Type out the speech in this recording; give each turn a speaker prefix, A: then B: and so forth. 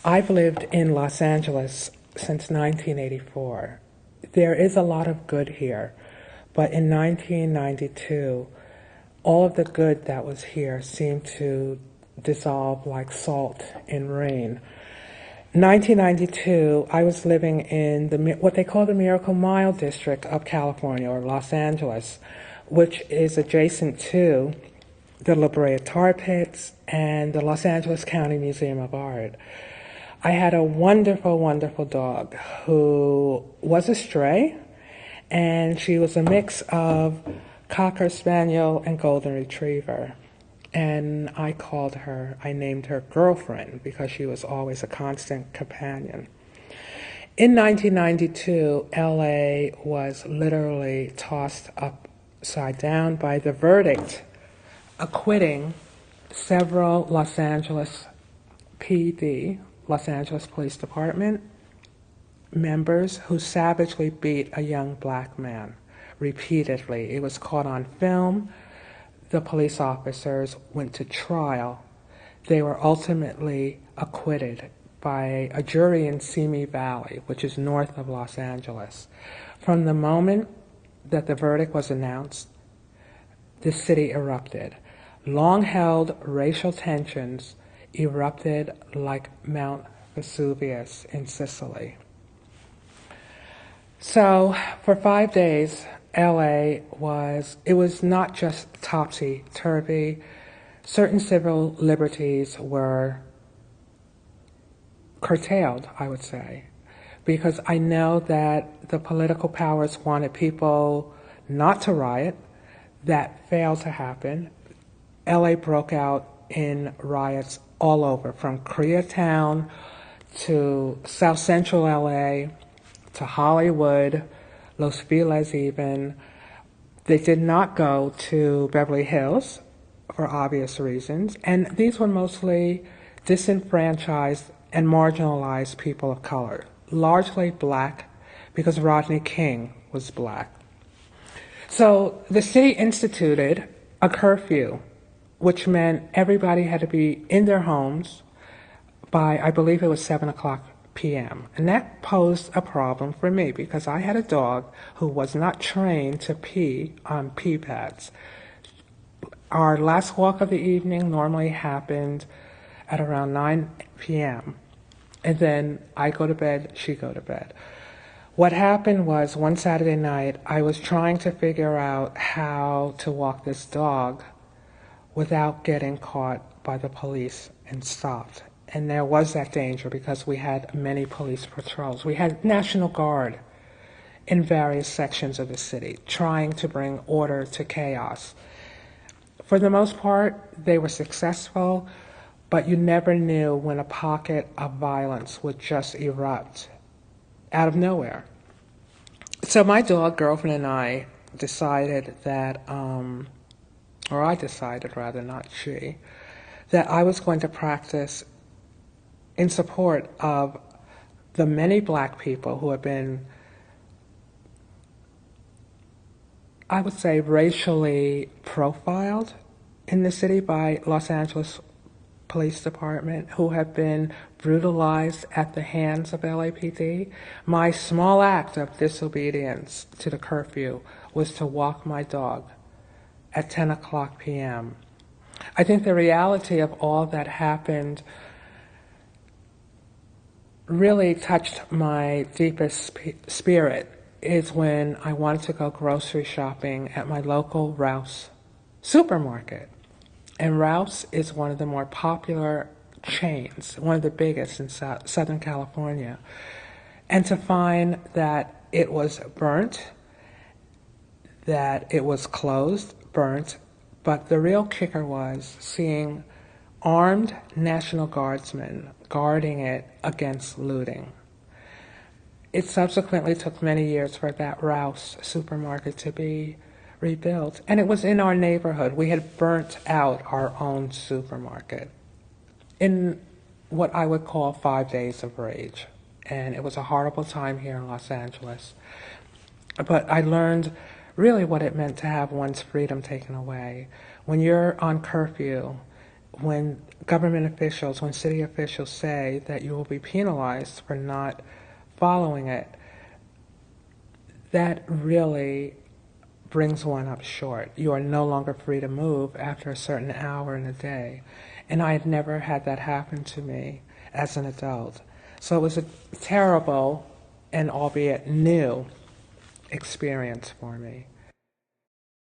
A: I've lived in Los Angeles since 1984. There is a lot of good here, but in 1992, all of the good that was here seemed to dissolve like salt in rain. 1992, I was living in what they call the Miracle Mile district of California, or Los Angeles, which is adjacent to the La Brea Tar Pits and the Los Angeles County Museum of Art. I had a wonderful, wonderful dog who was a stray, and she was a mix of Cocker Spaniel and Golden Retriever. And I named her Girlfriend because she was always a constant companion. In 1992, LA was literally tossed upside down by the verdict acquitting several Los Angeles PD, Los Angeles Police Department members who savagely beat a young black man repeatedly. It was caught on film. The police officers went to trial. They were ultimately acquitted by a jury in Simi Valley, which is north of Los Angeles. From the moment that the verdict was announced, the city erupted. Long-held racial tensions erupted like Mount Vesuvius in Sicily. So for 5 days, it was not just topsy-turvy. Certain civil liberties were curtailed, I would say, because I know that the political powers wanted people not to riot. That failed to happen. LA broke out in riots all over, from Koreatown to South Central LA to Hollywood, Los Feliz even. They did not go to Beverly Hills for obvious reasons, and these were mostly disenfranchised and marginalized people of color, largely black because Rodney King was black. So the city instituted a curfew, which meant everybody had to be in their homes by, I believe it was 7 o'clock p.m. And that posed a problem for me because I had a dog who was not trained to pee on pee pads. Our last walk of the evening normally happened at around 9 p.m. And then I go to bed, she go to bed. What happened was one Saturday night, I was trying to figure out how to walk this dog without getting caught by the police and stopped. And there was that danger because we had many police patrols. We had National Guard in various sections of the city trying to bring order to chaos. For the most part, they were successful, but you never knew when a pocket of violence would just erupt out of nowhere. So my dog, Girlfriend, and I decided that, or I decided rather, not she, that I was going to practice in support of the many black people who have been, I would say, racially profiled in the city by Los Angeles Police Department, who have been brutalized at the hands of LAPD. My small act of disobedience to the curfew was to walk my dog at 10 o'clock p.m. I think the reality of all that happened really touched my deepest spirit is when I wanted to go grocery shopping at my local Rouse supermarket. And Rouse is one of the more popular chains, one of the biggest in Southern California. And to find that it was burnt, that it was closed, burnt, but the real kicker was seeing armed National Guardsmen guarding it against looting. It subsequently took many years for that Rouse supermarket to be rebuilt, and it was in our neighborhood. We had burnt out our own supermarket in what I would call 5 days of rage, and it was a horrible time here in Los Angeles. But I learned really what it meant to have one's freedom taken away. When you're on curfew, when government officials, when city officials say that you will be penalized for not following it, that really brings one up short. You are no longer free to move after a certain hour in a day. And I had never had that happen to me as an adult. So it was a terrible and albeit new experience for me.